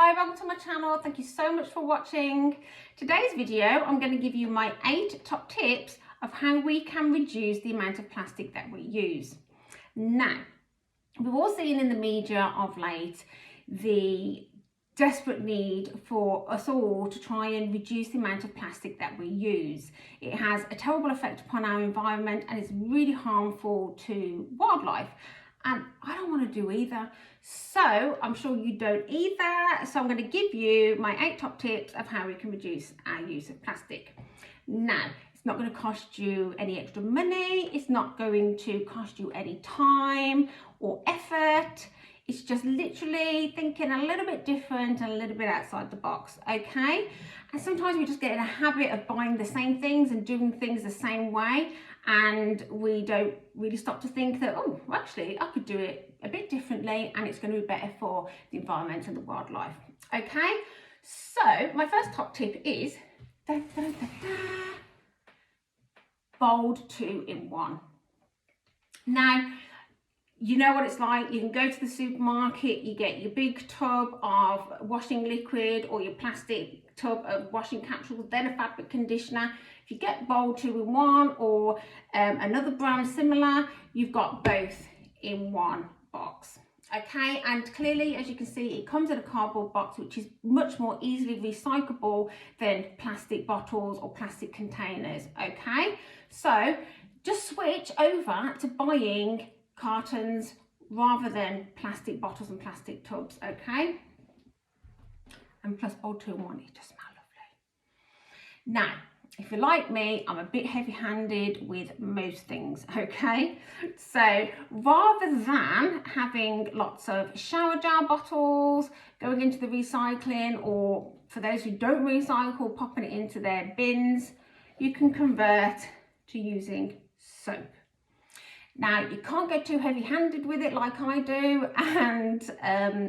Hi, welcome to my channel. Thank you so much for watching. Today's video, I'm going to give you my 8 top tips of how we can reduce the amount of plastic that we use. Now, we've all seen in the media of late the desperate need for us all to try and reduce the amount of plastic that we use. It has a terrible effect upon our environment and it's really harmful to wildlife. And I don't want to do either. So I'm sure you don't either. So I'm going to give you my 8 top tips of how we can reduce our use of plastic. Now, it's not going to cost you any extra money. It's not going to cost you any time or effort. It's just literally thinking a little bit different and a little bit outside the box, okay? And sometimes we just get in a habit of buying the same things and doing things the same way, and we don't really stop to think that, oh, actually, I could do it a bit differently and it's going to be better for the environment and the wildlife, okay? So my first top tip is bold 2-in-1. Now, you know what it's like. You can go to the supermarket, you get your big tub of washing liquid or your plastic tub of washing capsules, then a fabric conditioner. If you get bold 2-in-1 or another brand similar, you've got both in one box. Okay, and clearly, as you can see, it comes in a cardboard box, which is much more easily recyclable than plastic bottles or plastic containers. Okay, so just switch over to buying cartons rather than plastic bottles and plastic tubs, okay? And plus bold 2-in-1, it just smells lovely. Now, if you're like me, I'm a bit heavy-handed with most things, okay? So rather than having lots of shower gel bottles going into the recycling, or for those who don't recycle, popping it into their bins, you can convert to using soap. Now, you can't get too heavy-handed with it like I do, and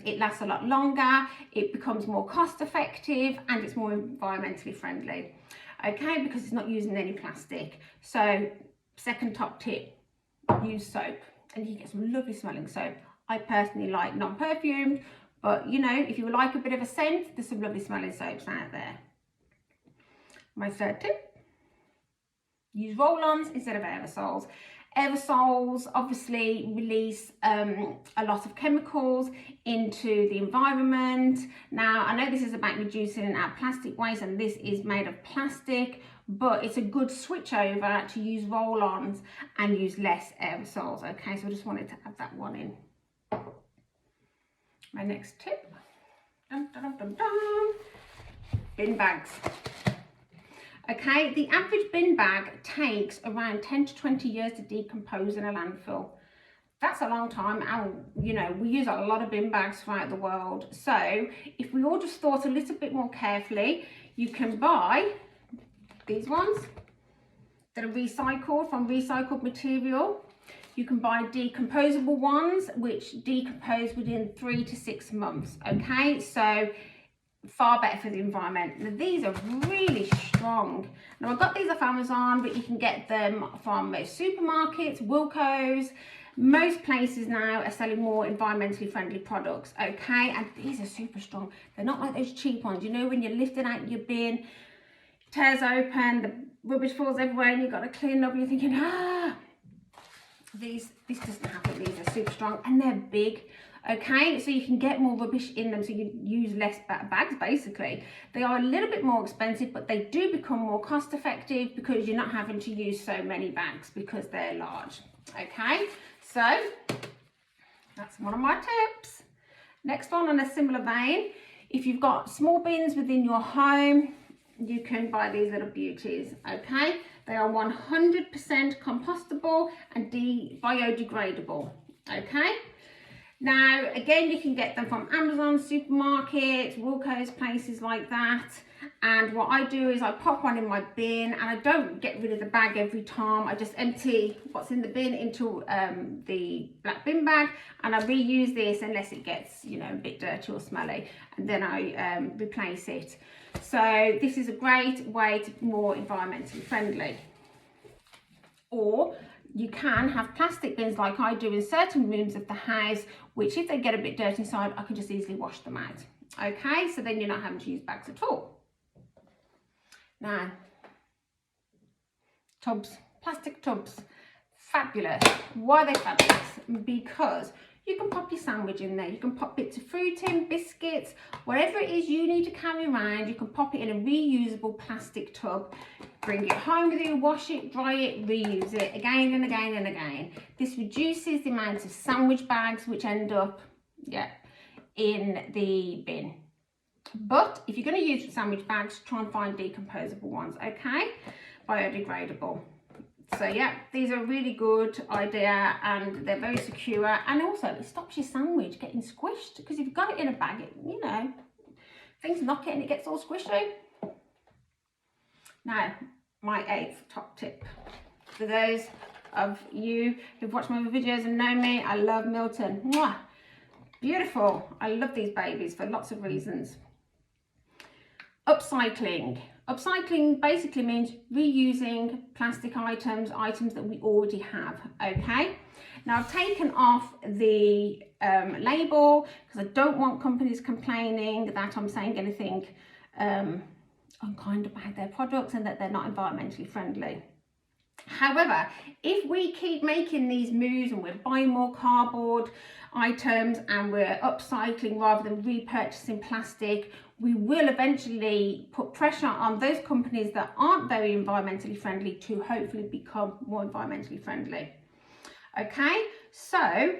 it lasts a lot longer, it becomes more cost-effective, and it's more environmentally friendly, okay, because it's not using any plastic. So, second top tip, use soap, and you can get some lovely smelling soap. I personally like non-perfumed, but you know, if you like a bit of a scent, there's some lovely smelling soaps out there. My third tip, use Roll-Ons instead of Aerosols. Aerosols obviously release a lot of chemicals into the environment. Now, I know this is about reducing our plastic waste, and this is made of plastic, but it's a good switch over to use Roll-Ons and use less aerosols, okay? So I just wanted to add that one in. My next tip, dun, dun, dun, dun, bin bags. Okay, the average bin bag takes around 10 to 20 years to decompose in a landfill. That's a long time, and you know, we use a lot of bin bags throughout the world. So if we all just thought a little bit more carefully, you can buy these ones that are recycled from recycled material. You can buy decomposable ones, which decompose within 3 to 6 months, okay? So far better for the environment. Now, these are really strong. Now, I got these off Amazon, but you can get them from most supermarkets, Wilco's. Most places now are selling more environmentally friendly products, okay? And these are super strong. They're not like those cheap ones. You know, when you're lifting out your bin, it tears open, the rubbish falls everywhere, and you've got to clean up, and you're thinking, ah. This doesn't happen. These are super strong, and they're big. Okay, so you can get more rubbish in them, so you use less bags basically. They are a little bit more expensive, but they do become more cost effective because you're not having to use so many bags because they're large. Okay, so that's one of my tips. Next one, on a similar vein, if you've got small bins within your home, you can buy these little beauties, okay? They are 100% compostable and biodegradable, okay? Now, again, you can get them from Amazon, supermarkets, Wilco's, places like that. And what I do is I pop one in my bin, and I don't get rid of the bag every time. I just empty what's in the bin into the black bin bag, and I reuse this unless it gets, you know, a bit dirty or smelly, and then I replace it. So this is a great way to be more environmentally friendly. Or you can have plastic bins like I do in certain rooms of the house, which if they get a bit dirty inside, I can just easily wash them out. Okay, so then you're not having to use bags at all. Now, tubs, plastic tubs, fabulous. Why are they fabulous? Because you can pop your sandwich in there, you can pop bits of fruit in, biscuits, whatever it is you need to carry around, you can pop it in a reusable plastic tub, bring it home with you, wash it, dry it, reuse it again and again and again. This reduces the amount of sandwich bags which end up, in the bin. But if you're going to use sandwich bags, try and find decomposable ones, okay? Biodegradable. So yeah, these are a really good idea and they're very secure, and also it stops your sandwich getting squished, because if you've got it in a bag, things knock it and it gets all squishy. Now, my 8th top tip. For those of you who've watched my other videos and know me, I love Milton. Mwah! Beautiful. I love these babies for lots of reasons. Upcycling. Upcycling basically means reusing plastic items that we already have, okay? Now I've taken off the label because I don't want companies complaining that I'm saying anything unkind about their products and that they're not environmentally friendly. However, if we keep making these moves and we're buying more cardboard items and we're upcycling rather than repurchasing plastic, we will eventually put pressure on those companies that aren't very environmentally friendly to hopefully become more environmentally friendly. Okay, so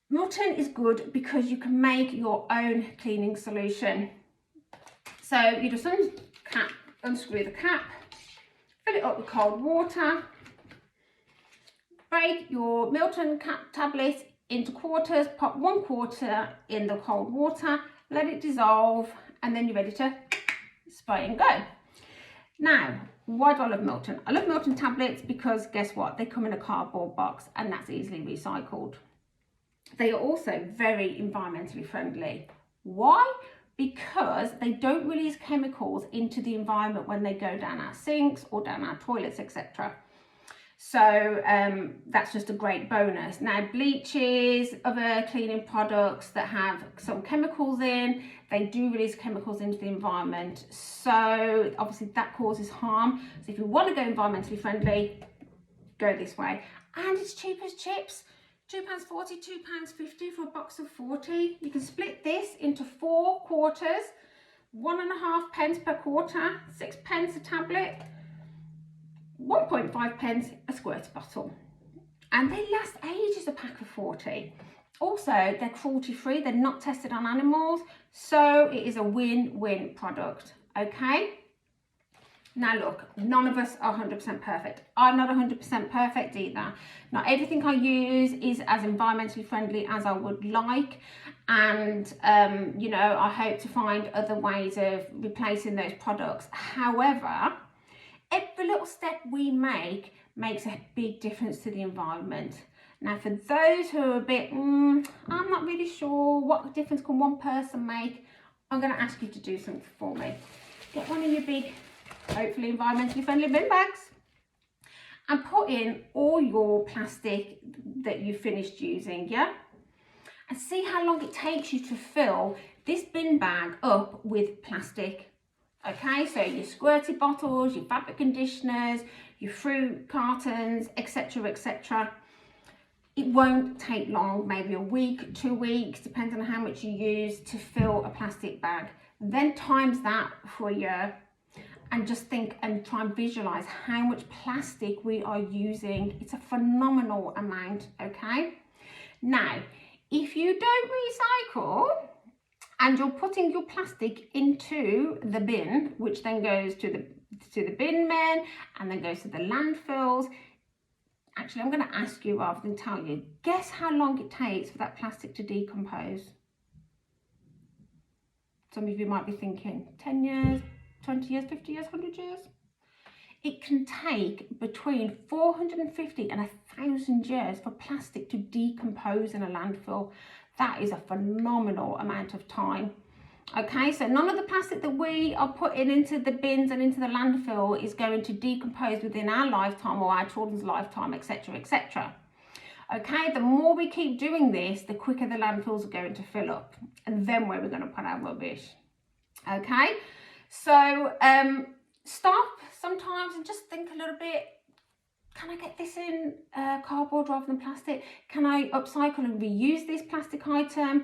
Milton is good because you can make your own cleaning solution. So you just unscrew the cap, fill it up with cold water, break your Milton tablet into quarters, pop 1 quarter in the cold water, let it dissolve, and then you're ready to spray and go. Now, why do I love Milton? I love Milton tablets because guess what? They come in a cardboard box and that's easily recycled. They are also very environmentally friendly. Why? Because they don't release chemicals into the environment when they go down our sinks or down our toilets, etc. So that's just a great bonus. Now, bleaches, other cleaning products that have some chemicals in, they do release chemicals into the environment. So obviously that causes harm. So if you want to go environmentally friendly, go this way. And it's cheap as chips. £2.40, £2.50 for a box of 40. You can split this into 4 quarters, 1.5 pence per quarter, 6 pence a tablet, 1.5 pence a squirt bottle, and they last ages, a pack of 40. Also, they're cruelty free, they're not tested on animals, so it is a win-win product. Okay, now look, none of us are 100% perfect. I'm not 100% perfect either. Not everything I use is as environmentally friendly as I would like, and I hope to find other ways of replacing those products. However, every little step we make makes a big difference to the environment. Now, for those who are a bit, I'm not really sure what difference can one person make, I'm going to ask you to do something for me. Get one of your big, hopefully environmentally friendly bin bags and put in all your plastic that you finished using, and see how long it takes you to fill this bin bag up with plastic. Okay, so your squirty bottles, your fabric conditioners, your fruit cartons, etc, etc. It won't take long, maybe a week, 2 weeks, depending on how much you use to fill a plastic bag. Then times that for a year and just think and try and visualize how much plastic we are using. It's a phenomenal amount, okay? Now, if you don't recycle, and you're putting your plastic into the bin, which then goes to the bin men and then goes to the landfills. Actually, I'm going to ask you rather than tell you. Guess how long it takes for that plastic to decompose? Some of you might be thinking 10 years, 20 years, 50 years, 100 years. It can take between 450 and 1,000 years for plastic to decompose in a landfill. That is a phenomenal amount of time. Okay, so none of the plastic that we are putting into the bins and into the landfill is going to decompose within our lifetime or our children's lifetime, etc, etc. Okay, the more we keep doing this, the quicker the landfills are going to fill up, and then where we're going to put our rubbish. Okay, so stop sometimes and just think a little bit. Can I get this in cardboard rather than plastic? Can I upcycle and reuse this plastic item?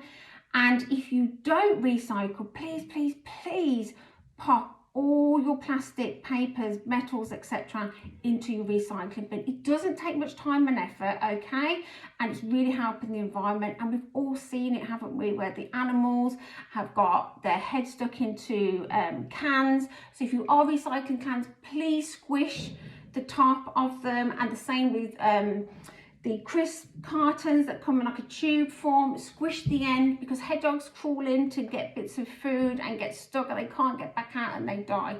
And if you don't recycle, please, please, please pop all your plastic, papers, metals, etc. into your recycling bin. It doesn't take much time and effort, okay? And it's really helping the environment. And we've all seen it, haven't we? Where the animals have got their head stuck into cans. So if you are recycling cans, please squish the top of them, and the same with the crisp cartons that come in like a tube form. Squish the end, because head dogs crawl in to get bits of food and get stuck and they can't get back out and they die.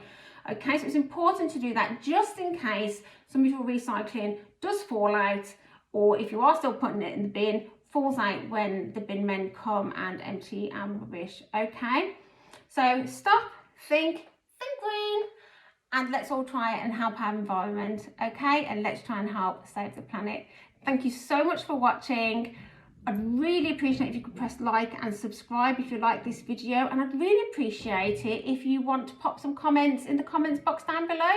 Okay, so it's important to do that just in case some of your recycling does fall out, or if you are still putting it in the bin, falls out when the bin men come and empty our rubbish. Okay, so stop, think green, and let's all try and help our environment, okay? And let's try and help save the planet. Thank you so much for watching. I'd really appreciate if you could press like and subscribe if you like this video, and I'd really appreciate it if you want to pop some comments in the comments box down below.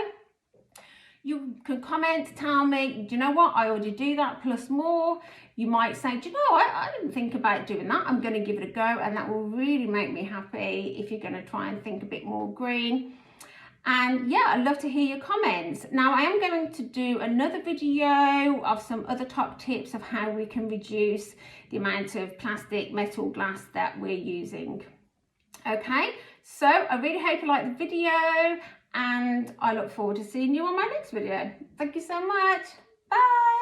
You can comment, tell me, do you know what, I already do that plus more. You might say, do you know, I didn't think about doing that. I'm going to give it a go, and that will really make me happy if you're going to try and think a bit more green. And yeah, I'd love to hear your comments. Now, I am going to do another video of some other top tips of how we can reduce the amount of plastic, metal, glass that we're using. Okay, so I really hope you liked the video, and I look forward to seeing you on my next video. Thank you so much. Bye.